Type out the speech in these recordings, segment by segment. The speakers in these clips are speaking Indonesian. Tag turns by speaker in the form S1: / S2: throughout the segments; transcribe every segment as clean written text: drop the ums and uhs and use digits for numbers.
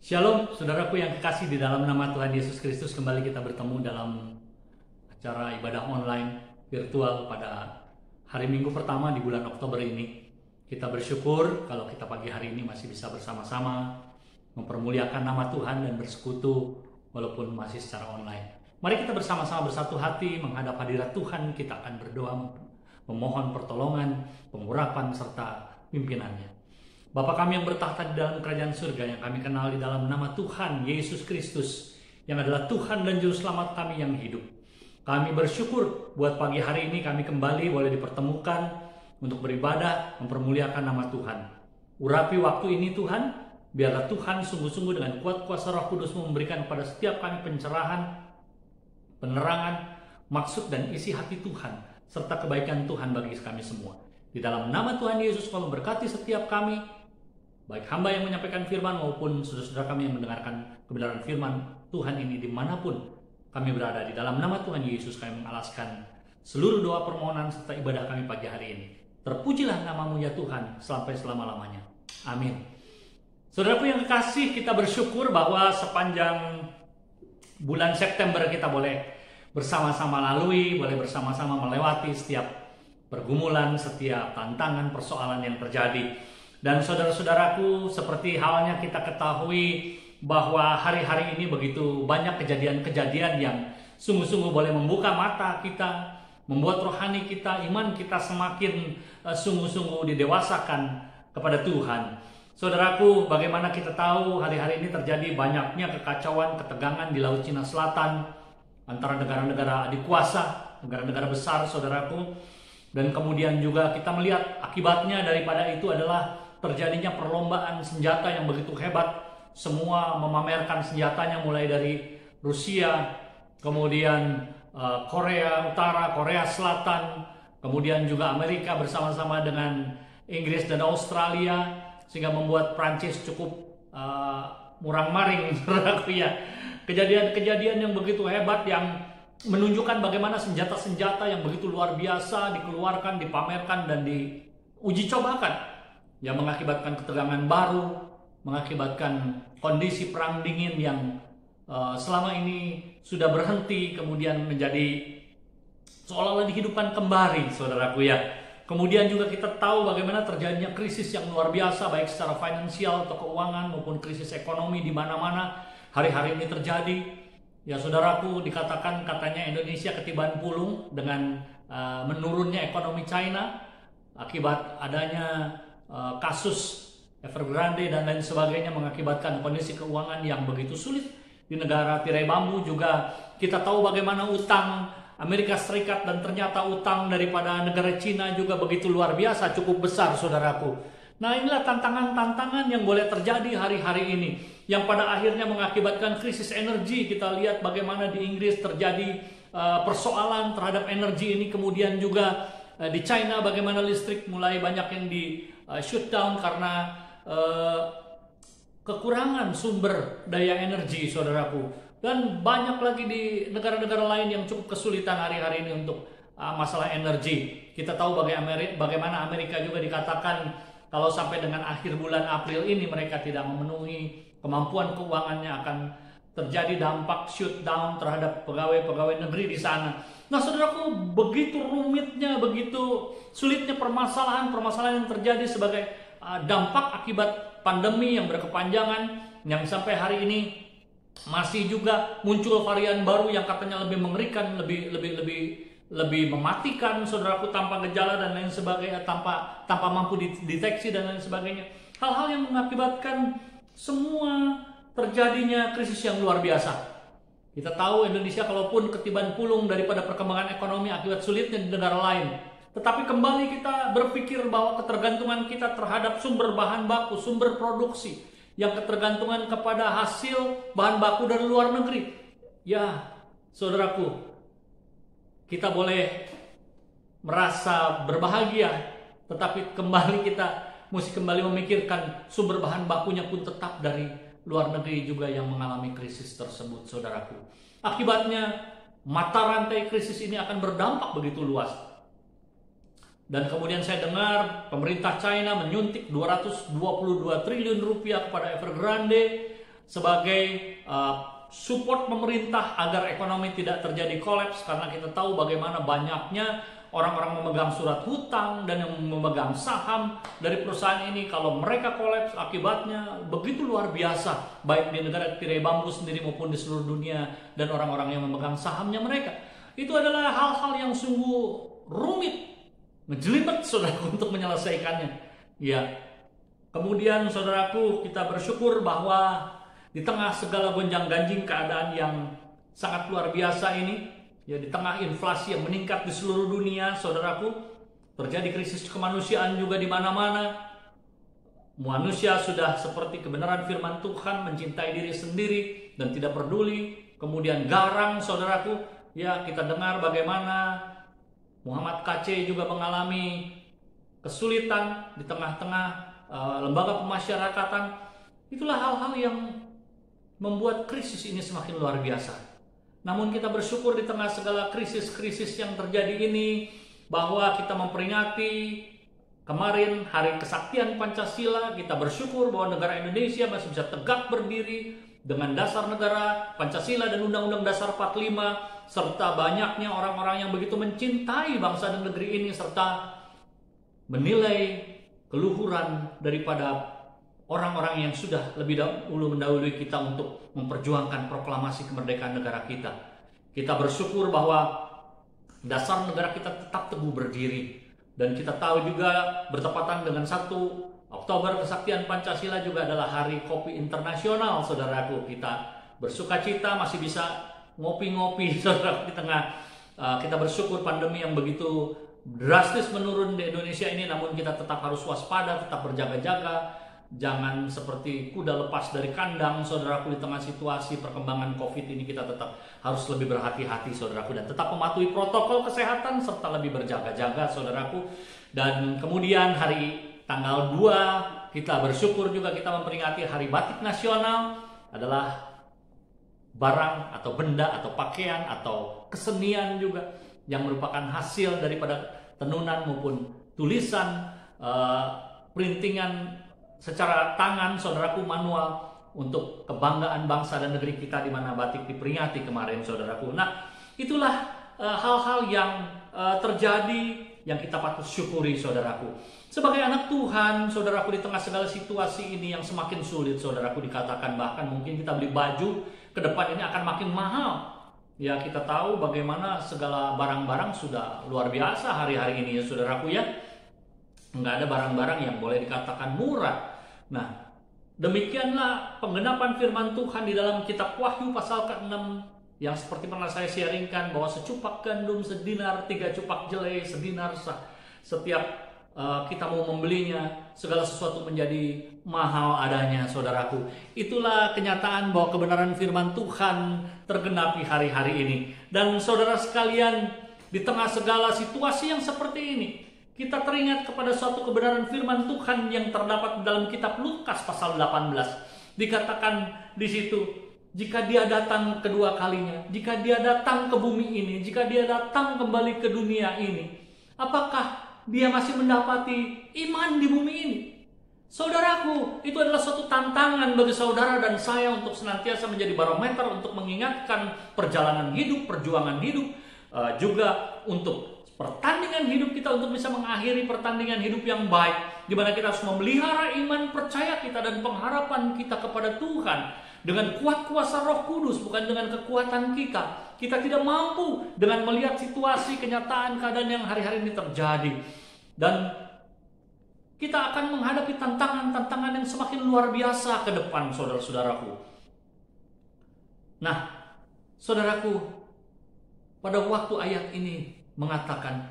S1: Shalom, saudaraku yang kekasih di dalam nama Tuhan Yesus Kristus. Kembali kita bertemu dalam acara ibadah online virtual pada hari Minggu pertama di bulan Oktober ini. Kita bersyukur kalau kita pagi hari ini masih bisa bersama-sama mempermuliakan nama Tuhan dan bersekutu walaupun masih secara online. Mari kita bersama-sama bersatu hati menghadap hadirat Tuhan. Kita akan berdoa memohon pertolongan, pengurapan serta pimpinannya. Bapa kami yang bertahta di dalam kerajaan surga, yang kami kenal di dalam nama Tuhan Yesus Kristus, yang adalah Tuhan dan Juru Selamat kami yang hidup. Kami bersyukur buat pagi hari ini kami kembali boleh dipertemukan untuk beribadah, mempermuliakan nama Tuhan. Urapi waktu ini Tuhan, biarlah Tuhan sungguh-sungguh dengan kuat kuasa Roh Kudus memberikan kepada setiap kami pencerahan, penerangan, maksud dan isi hati Tuhan, serta kebaikan Tuhan bagi kami semua. Di dalam nama Tuhan Yesus, kau memberkati setiap kami, baik hamba yang menyampaikan firman maupun saudara-saudara kami yang mendengarkan kebenaran firman Tuhan ini dimanapun kami berada. Di dalam nama Tuhan Yesus kami mengalaskan seluruh doa permohonan serta ibadah kami pagi hari ini. Terpujilah namamu ya Tuhan sampai selama-lamanya. Amin. Saudaraku yang kekasih, kita bersyukur bahwa sepanjang bulan September kita boleh bersama-sama lalui, boleh bersama-sama melewati setiap pergumulan, setiap tantangan, persoalan yang terjadi. Dan saudara-saudaraku, seperti halnya kita ketahui bahwa hari-hari ini begitu banyak kejadian-kejadian yang sungguh-sungguh boleh membuka mata kita, membuat rohani kita, iman kita semakin sungguh-sungguh didewasakan kepada Tuhan. Saudaraku, bagaimana kita tahu hari-hari ini terjadi banyaknya kekacauan, ketegangan di Laut Cina Selatan antara negara-negara adik kuasa, negara-negara besar, saudaraku. Dan kemudian juga kita melihat akibatnya daripada itu adalah terjadinya perlombaan senjata yang begitu hebat. Semua memamerkan senjatanya mulai dari Rusia, kemudian Korea Utara, Korea Selatan, kemudian juga Amerika bersama-sama dengan Inggris dan Australia, sehingga membuat Prancis cukup murang-maring. Kejadian-kejadian yang begitu hebat yang menunjukkan bagaimana senjata-senjata yang begitu luar biasa dikeluarkan, dipamerkan, dan diuji cobakan, yang mengakibatkan ketegangan baru, mengakibatkan kondisi perang dingin yang selama ini sudah berhenti, kemudian menjadi seolah-olah dihidupkan kembali, saudaraku ya. Kemudian juga kita tahu bagaimana terjadinya krisis yang luar biasa, baik secara finansial atau keuangan maupun krisis ekonomi di mana-mana hari-hari ini terjadi. Ya saudaraku, dikatakan katanya Indonesia ketiban pulung dengan menurunnya ekonomi China akibat adanya kasus Evergrande dan lain sebagainya, mengakibatkan kondisi keuangan yang begitu sulit di negara tirai bambu. Juga kita tahu bagaimana utang Amerika Serikat dan ternyata utang daripada negara Cina juga begitu luar biasa, cukup besar, saudaraku. Nah, inilah tantangan-tantangan yang boleh terjadi hari-hari ini, yang pada akhirnya mengakibatkan krisis energi. Kita lihat bagaimana di Inggris terjadi persoalan terhadap energi ini. Kemudian juga di China bagaimana listrik mulai banyak yang di shutdown karena kekurangan sumber daya energi, saudaraku. Dan banyak lagi di negara-negara lain yang cukup kesulitan hari-hari ini untuk masalah energi. Kita tahu bagaimana Amerika juga dikatakan kalau sampai dengan akhir bulan April ini mereka tidak memenuhi kemampuan keuangannya, akan terjadi dampak shutdown terhadap pegawai-pegawai negeri di sana. Nah, saudaraku, begitu rumitnya, begitu sulitnya permasalahan-permasalahan yang terjadi sebagai dampak akibat pandemi yang berkepanjangan, yang sampai hari ini masih juga muncul varian baru yang katanya lebih mengerikan, lebih mematikan, saudaraku, tanpa gejala dan lain sebagainya, tanpa mampu dideteksi dan lain sebagainya. Hal-hal yang mengakibatkan semua terjadinya krisis yang luar biasa. Kita tahu Indonesia kalaupun ketiban pulung daripada perkembangan ekonomi akibat sulitnya di negara lain, tetapi kembali kita berpikir bahwa ketergantungan kita terhadap sumber bahan baku, sumber produksi, yang ketergantungan kepada hasil bahan baku dari luar negeri. Ya, saudaraku, kita boleh merasa berbahagia, tetapi kembali kita mesti kembali memikirkan sumber bahan bakunya pun tetap dari luar negeri juga yang mengalami krisis tersebut, saudaraku. Akibatnya mata rantai krisis ini akan berdampak begitu luas. Dan kemudian saya dengar pemerintah China menyuntik 222 triliun rupiah kepada Evergrande sebagai support pemerintah agar ekonomi tidak terjadi kolaps, karena kita tahu bagaimana banyaknya orang-orang memegang surat hutang dan yang memegang saham dari perusahaan ini. Kalau mereka kolaps, akibatnya begitu luar biasa, baik di negara tirai bambu sendiri maupun di seluruh dunia, dan orang-orang yang memegang sahamnya mereka. Itu adalah hal-hal yang sungguh rumit, ngejelimet saudaraku untuk menyelesaikannya. Ya, kemudian saudaraku, kita bersyukur bahwa di tengah segala gonjang-ganjing keadaan yang sangat luar biasa ini, ya, di tengah inflasi yang meningkat di seluruh dunia, saudaraku, terjadi krisis kemanusiaan juga di mana-mana. Manusia sudah seperti kebenaran firman Tuhan, mencintai diri sendiri dan tidak peduli. Kemudian garang, saudaraku, ya, kita dengar bagaimana Muhammad KC juga mengalami kesulitan di tengah-tengah lembaga pemasyarakatan. Itulah hal-hal yang membuat krisis ini semakin luar biasa. Namun kita bersyukur di tengah segala krisis-krisis yang terjadi ini, bahwa kita memperingati kemarin Hari Kesaktian Pancasila. Kita bersyukur bahwa negara Indonesia masih bisa tegak berdiri dengan dasar negara Pancasila dan Undang-Undang Dasar 45, serta banyaknya orang-orang yang begitu mencintai bangsa dan negeri ini, serta menilai keluhuran daripada orang-orang yang sudah lebih dahulu mendahului kita untuk memperjuangkan proklamasi kemerdekaan negara kita. Kita bersyukur bahwa dasar negara kita tetap teguh berdiri. Dan kita tahu juga bertepatan dengan 1 Oktober Kesaktian Pancasila juga adalah Hari Kopi Internasional, saudaraku. Kita bersuka cita masih bisa ngopi-ngopi, saudaraku, di tengah kita bersyukur pandemi yang begitu drastis menurun di Indonesia ini, namun kita tetap harus waspada, tetap berjaga-jaga. Jangan seperti kuda lepas dari kandang, saudaraku. Di tengah situasi perkembangan COVID ini kita tetap harus lebih berhati-hati, saudaraku, dan tetap mematuhi protokol kesehatan serta lebih berjaga-jaga, saudaraku. Dan kemudian hari tanggal 2 kita bersyukur juga kita memperingati Hari Batik Nasional, adalah barang atau benda atau pakaian atau kesenian juga yang merupakan hasil daripada tenunan maupun tulisan, printingan secara tangan, saudaraku, manual, untuk kebanggaan bangsa dan negeri kita, di mana batik diperingati kemarin, saudaraku. Nah, itulah hal-hal yang terjadi yang kita patut syukuri, saudaraku. Sebagai anak Tuhan, saudaraku, di tengah segala situasi ini yang semakin sulit, saudaraku, dikatakan bahkan mungkin kita beli baju ke depan ini akan makin mahal. Ya, kita tahu bagaimana segala barang-barang sudah luar biasa hari-hari ini, ya, saudaraku, ya. Nggak ada barang-barang yang boleh dikatakan murah. Nah, demikianlah penggenapan firman Tuhan di dalam kitab Wahyu pasal ke-6 yang seperti pernah saya sharingkan, bahwa secupak gandum sedinar, 3 cupak jelai sedinar. Setiap kita mau membelinya, segala sesuatu menjadi mahal adanya, saudaraku. Itulah kenyataan bahwa kebenaran firman Tuhan tergenapi hari-hari ini. Dan saudara sekalian, di tengah segala situasi yang seperti ini, kita teringat kepada suatu kebenaran firman Tuhan yang terdapat dalam kitab Lukas pasal 18. Dikatakan di situ, jika dia datang kedua kalinya, jika dia datang ke bumi ini, jika dia datang kembali ke dunia ini, apakah dia masih mendapati iman di bumi ini? Saudaraku, itu adalah suatu tantangan bagi saudara dan saya untuk senantiasa menjadi barometer untuk mengingatkan perjalanan hidup, perjuangan hidup, juga untuk pertandingan hidup kita, untuk bisa mengakhiri pertandingan hidup yang baik, di mana kita harus memelihara iman percaya kita dan pengharapan kita kepada Tuhan dengan kuat kuasa Roh Kudus, bukan dengan kekuatan kita. Kita tidak mampu dengan melihat situasi, kenyataan, keadaan yang hari-hari ini terjadi, dan kita akan menghadapi tantangan-tantangan yang semakin luar biasa ke depan, saudara-saudaraku. Nah, saudaraku, pada waktu ayat ini mengatakan,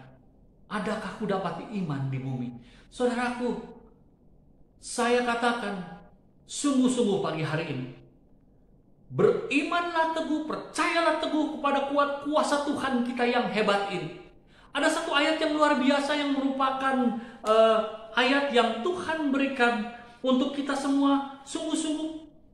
S1: adakah ku dapati iman di bumi? Saudaraku, saya katakan sungguh-sungguh pagi hari ini, berimanlah teguh, percayalah teguh kepada kuat kuasa Tuhan kita yang hebat ini. Ada satu ayat yang luar biasa yang merupakan ayat yang Tuhan berikan untuk kita semua sungguh-sungguh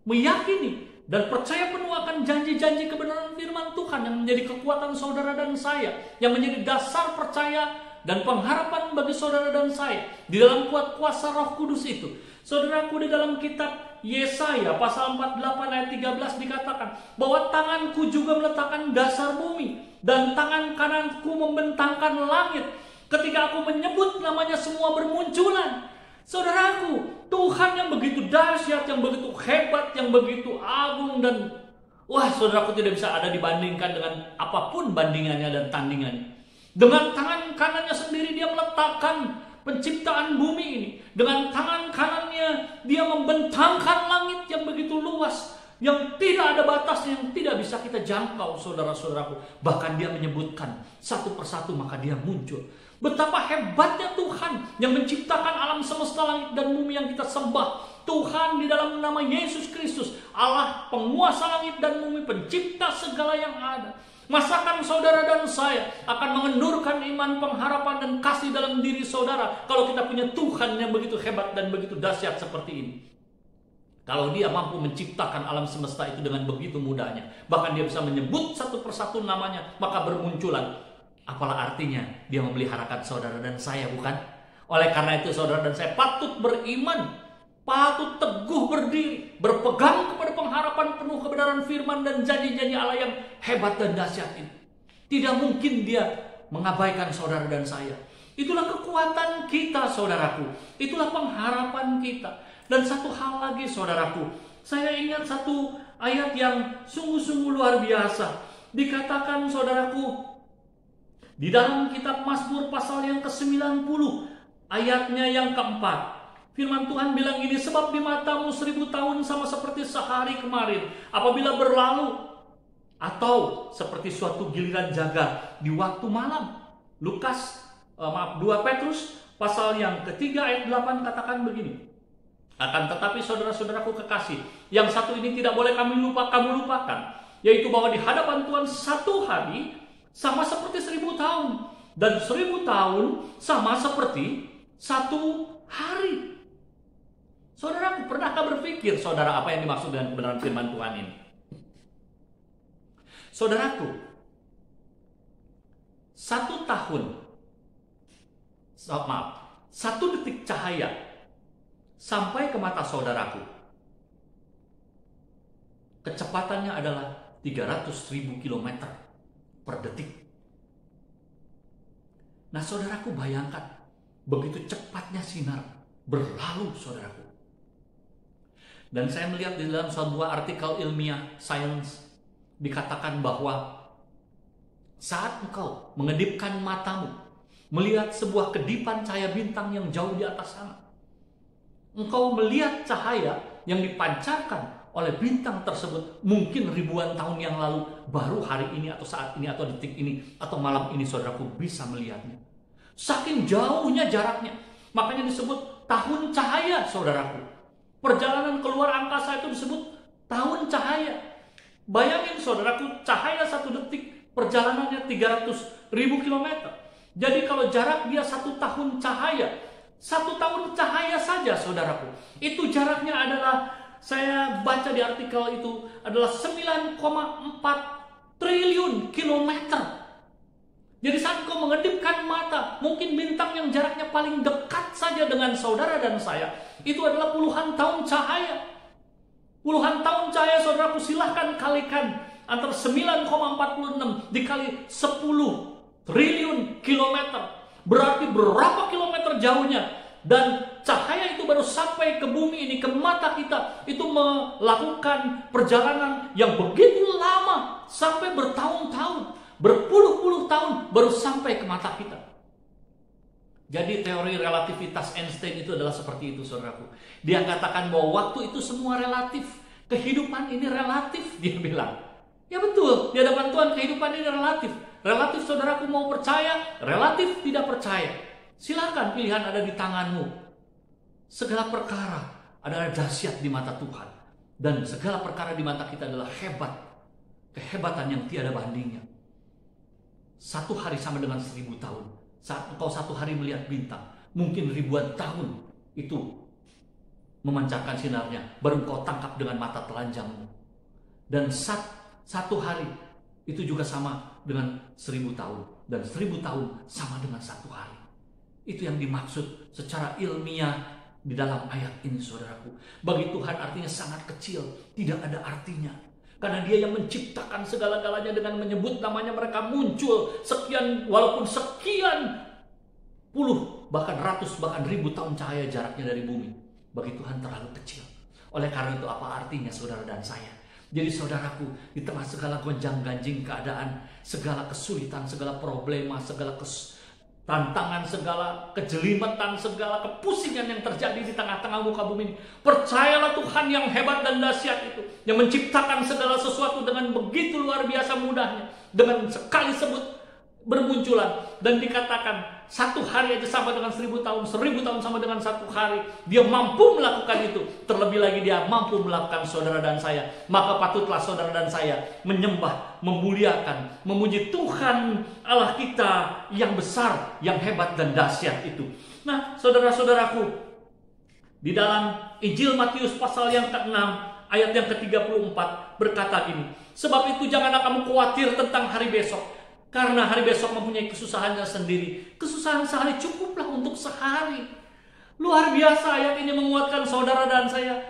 S1: meyakini dan percaya penuh akan janji-janji kebenaran firman Tuhan yang menjadi kekuatan saudara dan saya, yang menjadi dasar percaya dan pengharapan bagi saudara dan saya di dalam kuat kuasa Roh Kudus itu. Saudaraku, di dalam kitab Yesaya pasal 48 ayat 13 dikatakan bahwa tanganku juga meletakkan dasar bumi dan tangan kananku membentangkan langit. Ketika aku menyebut namanya semua bermunculan. Saudaraku, Tuhan yang begitu dahsyat, yang begitu hebat, yang begitu agung dan wah, saudaraku, tidak bisa ada dibandingkan dengan apapun bandingannya dan tandingannya. Dengan tangan kanannya sendiri dia meletakkan penciptaan bumi ini. Dengan tangan kanannya dia membentangkan langit yang begitu luas, yang tidak ada batasnya, yang tidak bisa kita jangkau, saudara-saudaraku. Bahkan dia menyebutkan satu persatu maka dia muncul. Betapa hebatnya Tuhan yang menciptakan alam semesta langit dan bumi yang kita sembah. Tuhan di dalam nama Yesus Kristus, Allah penguasa langit dan bumi, pencipta segala yang ada. Masakan saudara dan saya akan mengendurkan iman, pengharapan dan kasih dalam diri saudara kalau kita punya Tuhan yang begitu hebat dan begitu dahsyat seperti ini. Kalau dia mampu menciptakan alam semesta itu dengan begitu mudahnya, bahkan dia bisa menyebut satu persatu namanya, maka bermunculan. Apalah artinya dia memeliharakan saudara dan saya, bukan? Oleh karena itu saudara dan saya patut beriman, patut teguh berdiri, berpegang kepada pengharapan penuh kebenaran firman dan janji-janji Allah yang hebat dan dahsyat itu. Tidak mungkin dia mengabaikan saudara dan saya. Itulah kekuatan kita, saudaraku. Itulah pengharapan kita. Dan satu hal lagi, saudaraku, saya ingat satu ayat yang sungguh-sungguh luar biasa. Dikatakan, saudaraku, di dalam kitab Mazmur pasal yang ke-90, ayatnya yang keempat. Firman Tuhan bilang gini, sebab di matamu 1000 tahun sama seperti sehari kemarin apabila berlalu, atau seperti suatu giliran jaga di waktu malam. 2 Petrus pasal yang ketiga ayat 8 katakan begini. Akan tetapi saudara-saudaraku kekasih, yang satu ini tidak boleh kamu lupakan, yaitu bahwa di hadapan Tuhan satu hari sama seperti 1000 tahun, dan 1000 tahun sama seperti satu hari. Saudaraku, pernahkah berpikir, saudara, apa yang dimaksud dengan kebenaran firman Tuhan ini? Saudaraku, 1 detik cahaya sampai ke mata saudaraku, kecepatannya adalah 300.000 km per detik. Nah, saudaraku, bayangkan begitu cepatnya sinar berlalu, saudaraku. Dan saya melihat di dalam sebuah artikel ilmiah Science dikatakan bahwa saat engkau mengedipkan matamu melihat sebuah kedipan cahaya bintang yang jauh di atas sana, engkau melihat cahaya yang dipancarkan oleh bintang tersebut mungkin ribuan tahun yang lalu, baru hari ini atau saat ini atau detik ini atau malam ini saudaraku bisa melihatnya. Saking jauhnya jaraknya, makanya disebut tahun cahaya, saudaraku. Perjalanan keluar angkasa itu disebut tahun cahaya. Bayangin saudaraku, cahaya 1 detik perjalanannya 300.000 km. Jadi kalau jarak dia 1 tahun cahaya, 1 tahun cahaya saja, saudaraku, itu jaraknya adalah, saya baca di artikel itu, adalah 9,4 triliun kilometer. Jadi saat kau mengedipkan mata, mungkin bintang yang jaraknya paling dekat saja dengan saudara dan saya, itu adalah puluhan tahun cahaya. Puluhan tahun cahaya, saudaraku, silahkan kalikan antara 9,46 dikali 10 triliun kilometer. Berarti berapa kilometer jauhnya? Dan cahaya itu baru sampai ke bumi ini, ke mata kita, itu melakukan perjalanan yang begitu lama, sampai bertahun-tahun, berpuluh-puluh tahun baru sampai ke mata kita. Jadi teori relativitas Einstein itu adalah seperti itu, saudaraku. Dia katakan bahwa waktu itu semua relatif, kehidupan ini relatif, dia bilang. Ya betul, di hadapan Tuhan kehidupan ini relatif. Relatif, saudaraku, mau percaya, relatif tidak percaya. Silakan, pilihan ada di tanganmu. Segala perkara adalah dahsyat di mata Tuhan, dan segala perkara di mata kita adalah hebat, kehebatan yang tiada bandingnya. 1 hari sama dengan 1000 tahun. Saat engkau 1 hari melihat bintang, mungkin ribuan tahun itu memancarkan sinarnya, baru engkau tangkap dengan mata telanjangmu. Dan 1 hari itu juga sama dengan 1000 tahun, dan 1000 tahun sama dengan 1 hari. Itu yang dimaksud secara ilmiah di dalam ayat ini saudaraku. Bagi Tuhan artinya sangat kecil, tidak ada artinya. Karena Dia yang menciptakan segala-galanya, dengan menyebut namanya mereka muncul. Sekian, walaupun sekian puluh, bahkan ratus, bahkan ribu tahun cahaya jaraknya dari bumi. Bagi Tuhan terlalu kecil. Oleh karena itu apa artinya saudara dan saya? Jadi saudaraku, di tengah segala gonjang-ganjing keadaan, segala kesulitan, segala problema, segala tantangan, segala kejelimetan, segala kepusingan yang terjadi di tengah-tengah muka bumi ini, percayalah Tuhan yang hebat dan dahsyat itu, yang menciptakan segala sesuatu dengan begitu luar biasa mudahnya, dengan sekali sebut bermunculan, dan dikatakan satu hari aja sama dengan 1000 tahun, 1000 tahun sama dengan satu hari. Dia mampu melakukan itu. Terlebih lagi Dia mampu melakukan saudara dan saya. Maka patutlah saudara dan saya menyembah, memuliakan, memuji Tuhan Allah kita yang besar, yang hebat dan dahsyat itu. Nah, saudara-saudaraku, di dalam Injil Matius pasal yang ke-6 ayat yang ke-34 berkata gini, sebab itu janganlah kamu khawatir tentang hari besok, karena hari besok mempunyai kesusahannya sendiri. Kesusahan sehari cukuplah untuk sehari. Luar biasa ayat ini menguatkan saudara dan saya.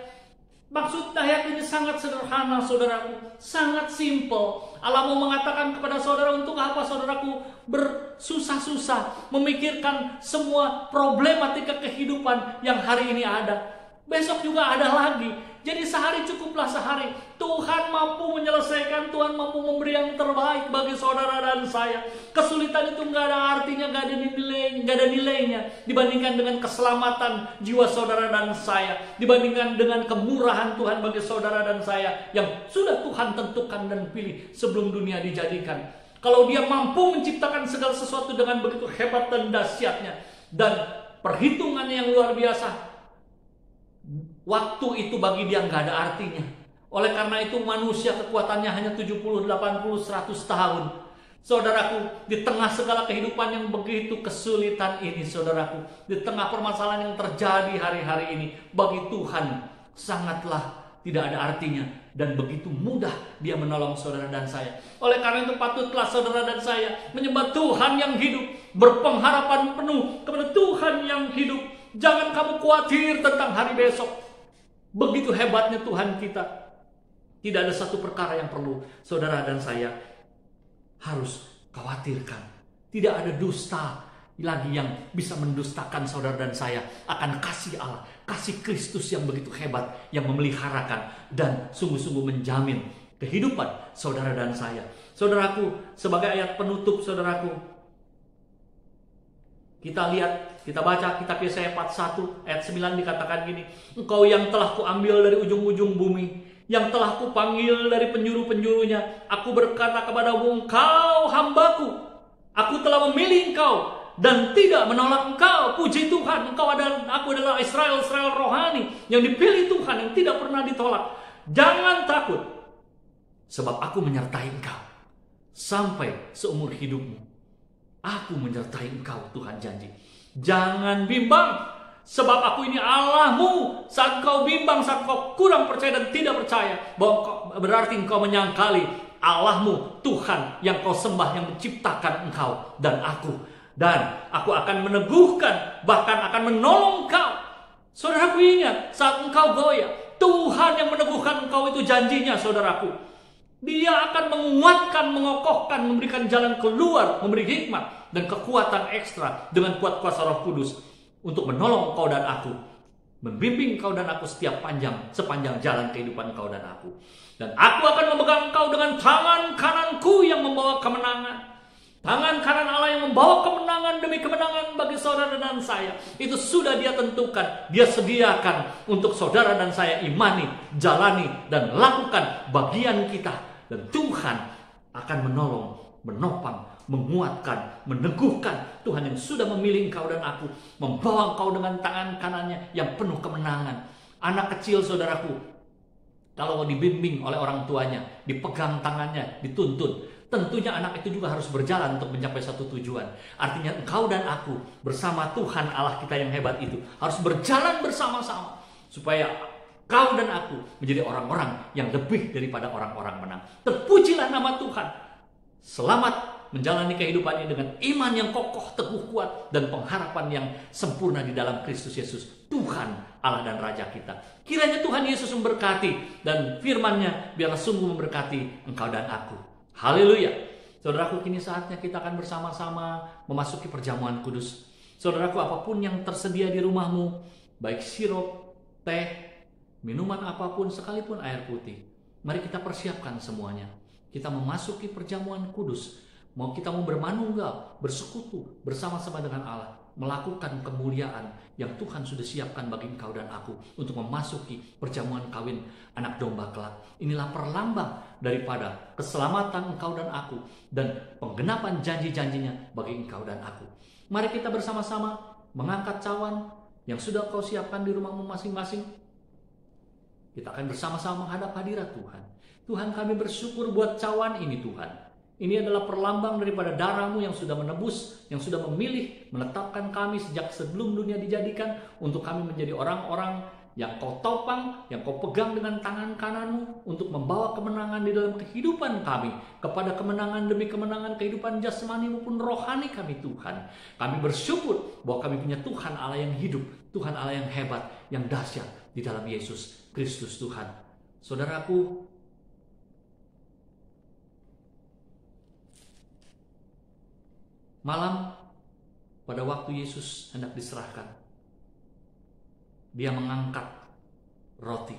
S1: Maksud ayat ini sangat sederhana saudaraku. Sangat simple. Allah mau mengatakan kepada saudara, untuk apa saudaraku bersusah-susah memikirkan semua problematika kehidupan yang hari ini ada. Besok juga ada lagi. Jadi sehari cukuplah sehari. Tuhan mampu menyelesaikan, Tuhan mampu memberi yang terbaik bagi saudara dan saya. Kesulitan itu nggak ada artinya, nggak ada nilainya dibandingkan dengan keselamatan jiwa saudara dan saya, dibandingkan dengan kemurahan Tuhan bagi saudara dan saya yang sudah Tuhan tentukan dan pilih sebelum dunia dijadikan. Kalau Dia mampu menciptakan segala sesuatu dengan begitu hebat dan dahsyatnya, dan perhitungannya yang luar biasa, waktu itu bagi Dia nggak ada artinya. Oleh karena itu manusia kekuatannya hanya 70, 80, 100 tahun. Saudaraku, di tengah segala kehidupan yang begitu kesulitan ini, saudaraku, di tengah permasalahan yang terjadi hari-hari ini, bagi Tuhan sangatlah tidak ada artinya, dan begitu mudah Dia menolong saudara dan saya. Oleh karena itu patutlah saudara dan saya menyembah Tuhan yang hidup, berpengharapan penuh kepada Tuhan yang hidup. Jangan kamu khawatir tentang hari besok. Begitu hebatnya Tuhan kita. Tidak ada satu perkara yang perlu saudara dan saya harus khawatirkan. Tidak ada dusta lagi yang bisa mendustakan saudara dan saya akan kasih Allah, kasih Kristus yang begitu hebat, yang memeliharakan dan sungguh-sungguh menjamin kehidupan saudara dan saya. Saudaraku, sebagai ayat penutup saudaraku, kita lihat, kita baca kitab Yesaya 41 ayat 9 dikatakan gini, engkau yang telah kuambil dari ujung-ujung bumi, yang telah kupanggil dari penjuru-penjurunya, aku berkata kepadamu, engkau hambaku, aku telah memilih engkau dan tidak menolak engkau. Puji Tuhan, aku adalah Israel rohani yang dipilih Tuhan, yang tidak pernah ditolak. Jangan takut, sebab aku menyertai engkau sampai seumur hidupmu. Aku menyertai engkau, Tuhan janji. Jangan bimbang, sebab aku ini Allahmu. Saat engkau bimbang, saat engkau kurang percaya dan tidak percaya, berarti engkau menyangkali Allahmu, Tuhan yang kau sembah, yang menciptakan engkau dan aku. Dan aku akan meneguhkan, bahkan akan menolong engkau. Saudaraku, ingat, saat engkau goyah, Tuhan yang meneguhkan engkau, itu janjinya saudaraku. Dia akan menguatkan, mengokohkan, memberikan jalan keluar, memberi hikmat dan kekuatan ekstra dengan kuat kuasa Roh Kudus untuk menolong engkau dan aku, membimbing engkau dan aku sepanjang jalan kehidupan engkau dan aku. Dan aku akan memegang engkau dengan tangan kananku yang membawa kemenangan. Tangan kanan Allah yang membawa kemenangan demi kemenangan bagi saudara dan saya. Itu sudah Dia tentukan, Dia sediakan untuk saudara dan saya imani, jalani, dan lakukan bagian kita. Dan Tuhan akan menolong, menopang, menguatkan, meneguhkan. Tuhan yang sudah memilih engkau dan aku, membawa engkau dengan tangan kanannya yang penuh kemenangan. Anak kecil saudaraku, kalau dibimbing oleh orang tuanya, dipegang tangannya, dituntun, tentunya anak itu juga harus berjalan untuk mencapai satu tujuan. Artinya engkau dan aku bersama Tuhan Allah kita yang hebat itu harus berjalan bersama-sama, supaya kau dan aku menjadi orang-orang yang lebih daripada orang-orang menang. Terpujilah nama Tuhan. Selamat menjalani kehidupan ini dengan iman yang kokoh, teguh, kuat, dan pengharapan yang sempurna di dalam Kristus Yesus, Tuhan Allah dan Raja kita. Kiranya Tuhan Yesus memberkati dan firman-Nya biarlah sungguh memberkati engkau dan aku. Haleluya. Saudaraku, kini saatnya kita akan bersama-sama memasuki perjamuan kudus. Saudaraku, apapun yang tersedia di rumahmu, baik sirup, teh, minuman apapun, sekalipun air putih, mari kita persiapkan semuanya. Kita memasuki perjamuan kudus. Kita mau bermanunggal, bersekutu bersama-sama dengan Allah, melakukan kemuliaan yang Tuhan sudah siapkan bagi engkau dan aku untuk memasuki perjamuan kawin anak domba kelak. Inilah perlambang daripada keselamatan engkau dan aku dan penggenapan janji-janjinya bagi engkau dan aku. Mari kita bersama-sama mengangkat cawan yang sudah kau siapkan di rumahmu masing-masing. Kita akan bersama-sama menghadap hadirat Tuhan. Tuhan, kami bersyukur buat cawan ini Tuhan. Ini adalah perlambang daripada darah-Mu yang sudah menebus, yang sudah memilih, menetapkan kami sejak sebelum dunia dijadikan untuk kami menjadi orang-orang yang Kau topang, yang Kau pegang dengan tangan kanan-Mu untuk membawa kemenangan di dalam kehidupan kami, kepada kemenangan demi kemenangan kehidupan jasmani maupun rohani kami Tuhan. Kami bersyukur bahwa kami punya Tuhan Allah yang hidup, Tuhan Allah yang hebat, yang dahsyat di dalam Yesus Kristus Tuhan. Saudaraku, malam pada waktu Yesus hendak diserahkan, Dia mengangkat roti,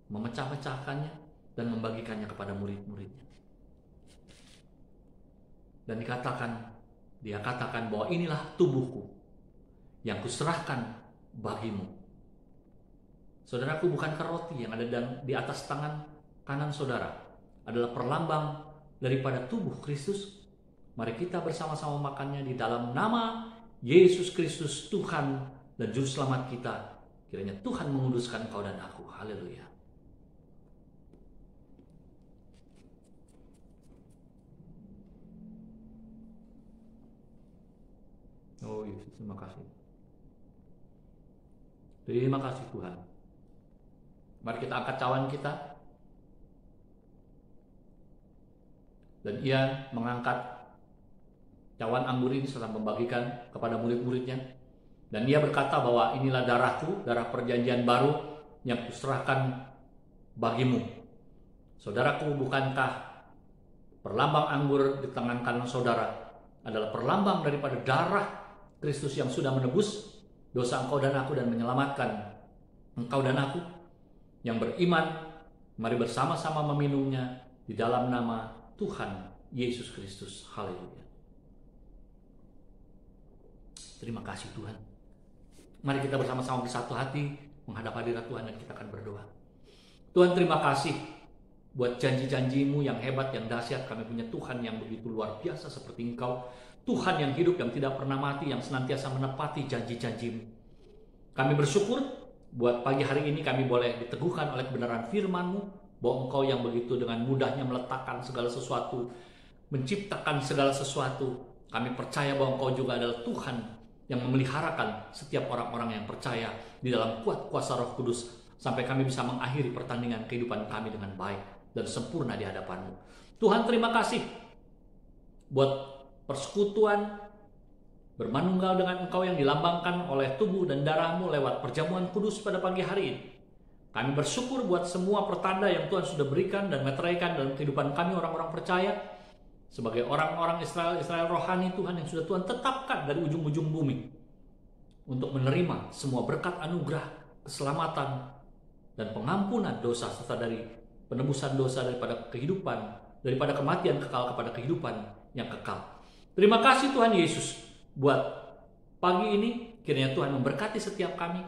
S1: memecah-pecahkannya dan membagikannya kepada murid-muridnya. Dan Dia katakan bahwa inilah tubuhku yang kuserahkan bagimu. Saudaraku, bukankah roti yang ada di atas tangan kanan saudara adalah perlambang daripada tubuh Kristus? Mari kita bersama-sama makannya di dalam nama Yesus Kristus, Tuhan dan Juru Selamat kita. Kiranya Tuhan menguduskan engkau dan aku. Haleluya. Oh Yesus, terima kasih. Terima kasih Tuhan. Mari kita angkat cawan kita. Dan Ia mengangkat cawan anggur ini setelah membagikan kepada murid-muridnya. Dan Ia berkata bahwa inilah darahku, darah perjanjian baru yang kuserahkan bagimu. Saudaraku, bukankah perlambang anggur di tangan kanan saudara adalah perlambang daripada darah Kristus yang sudah menebus dosa engkau dan aku dan menyelamatkan engkau dan aku yang beriman? Mari bersama-sama meminumnya di dalam nama Tuhan Yesus Kristus. Haleluya. Terima kasih Tuhan. Mari kita bersama-sama bersatu hati menghadap hadirat Tuhan dan kita akan berdoa. Tuhan, terima kasih buat janji-janji-Mu yang hebat, yang dahsyat. Kami punya Tuhan yang begitu luar biasa seperti Engkau. Tuhan yang hidup, yang tidak pernah mati, yang senantiasa menepati janji-janji-Mu. Kami bersyukur buat pagi hari ini kami boleh diteguhkan oleh kebenaran firman-Mu, bahwa Engkau yang begitu dengan mudahnya meletakkan segala sesuatu, menciptakan segala sesuatu. Kami percaya bahwa Engkau juga adalah Tuhan yang memeliharakan setiap orang-orang yang percaya di dalam kuat kuasa Roh Kudus sampai kami bisa mengakhiri pertandingan kehidupan kami dengan baik dan sempurna di hadapan-Mu. Tuhan, terima kasih buat persekutuan bermanunggal dengan Engkau yang dilambangkan oleh tubuh dan darah-Mu lewat perjamuan kudus pada pagi hari ini. Kami bersyukur buat semua pertanda yang Tuhan sudah berikan dan meteraikan dalam kehidupan kami orang-orang percaya sebagai orang-orang Israel rohani Tuhan yang sudah Tuhan tetapkan dari ujung-ujung bumi untuk menerima semua berkat anugerah, keselamatan, dan pengampunan dosa serta dari penebusan dosa daripada kehidupan, daripada kematian kekal kepada kehidupan yang kekal. Terima kasih Tuhan Yesus buat pagi ini. Kiranya Tuhan memberkati setiap kami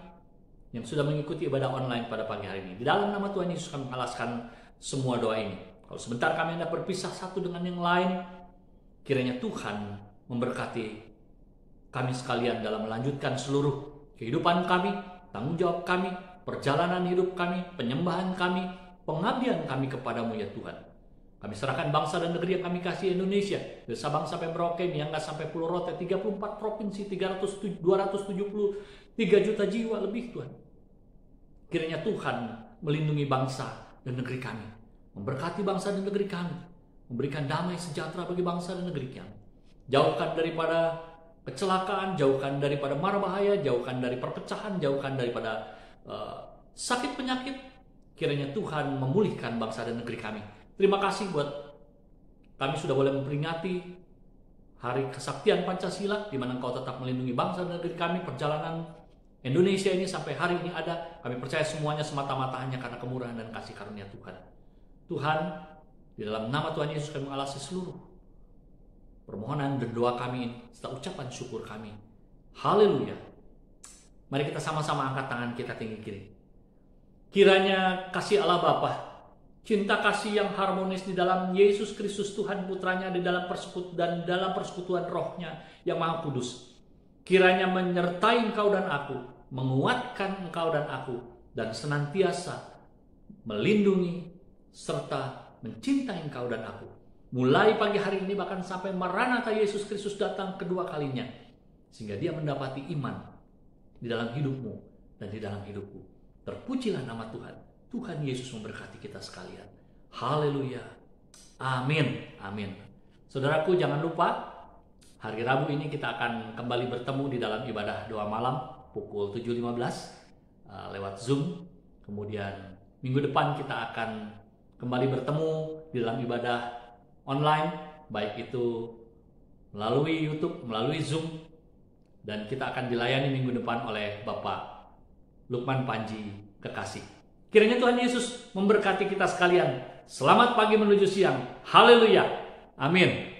S1: yang sudah mengikuti ibadah online pada pagi hari ini. Di dalam nama Tuhan Yesus kami mengalaskan semua doa ini. Kalau sebentar kami hendak berpisah satu dengan yang lain, kiranya Tuhan memberkati kami sekalian dalam melanjutkan seluruh kehidupan kami, tanggung jawab kami, perjalanan hidup kami, penyembahan kami, pengabdian kami kepadamu ya Tuhan. Kami serahkan bangsa dan negeri yang kami kasih Indonesia, dari Sabang sampai Merauke, Miangas sampai Pulau Rote, 34 provinsi, 273 juta jiwa lebih Tuhan. Kiranya Tuhan melindungi bangsa dan negeri kami, memberkati bangsa dan negeri kami, memberikan damai sejahtera bagi bangsa dan negeri kami. Jauhkan daripada kecelakaan, jauhkan daripada mara bahaya, jauhkan dari perpecahan, jauhkan daripada sakit penyakit. Kiranya Tuhan memulihkan bangsa dan negeri kami. Terima kasih buat kami sudah boleh memperingati Hari Kesaktian Pancasila, di mana Engkau tetap melindungi bangsa dan negeri kami. Perjalanan Indonesia ini sampai hari ini ada, kami percaya semuanya semata-mata hanya karena kemurahan dan kasih karunia Tuhan. Tuhan, di dalam nama Tuhan Yesus kami mengalasi seluruh permohonan dan doa kami ini, serta ucapan syukur kami. Haleluya. Mari kita sama-sama angkat tangan kita tinggi kiri. Kiranya kasih Allah Bapa, cinta kasih yang harmonis di dalam Yesus Kristus Tuhan Putranya, di dalam persekutuan Rohnya yang Maha Kudus, kiranya menyertai engkau dan aku, menguatkan engkau dan aku, dan senantiasa melindungi serta mencintai engkau dan aku. Mulai pagi hari ini bahkan sampai Maranatha Yesus Kristus datang kedua kalinya, sehingga dia mendapati iman di dalam hidupmu dan di dalam hidupku. Terpujilah nama Tuhan. Tuhan Yesus memberkati kita sekalian. Haleluya. Amin. Amin. Saudaraku, jangan lupa hari Rabu ini kita akan kembali bertemu di dalam ibadah doa malam pukul 7.15 lewat Zoom. Kemudian minggu depan kita akan kembali bertemu di dalam ibadah online, baik itu melalui YouTube, melalui Zoom, dan kita akan dilayani minggu depan oleh Bapak Lukman Panji Kekasih. Kiranya Tuhan Yesus memberkati kita sekalian. Selamat pagi menuju siang. Haleluya. Amin.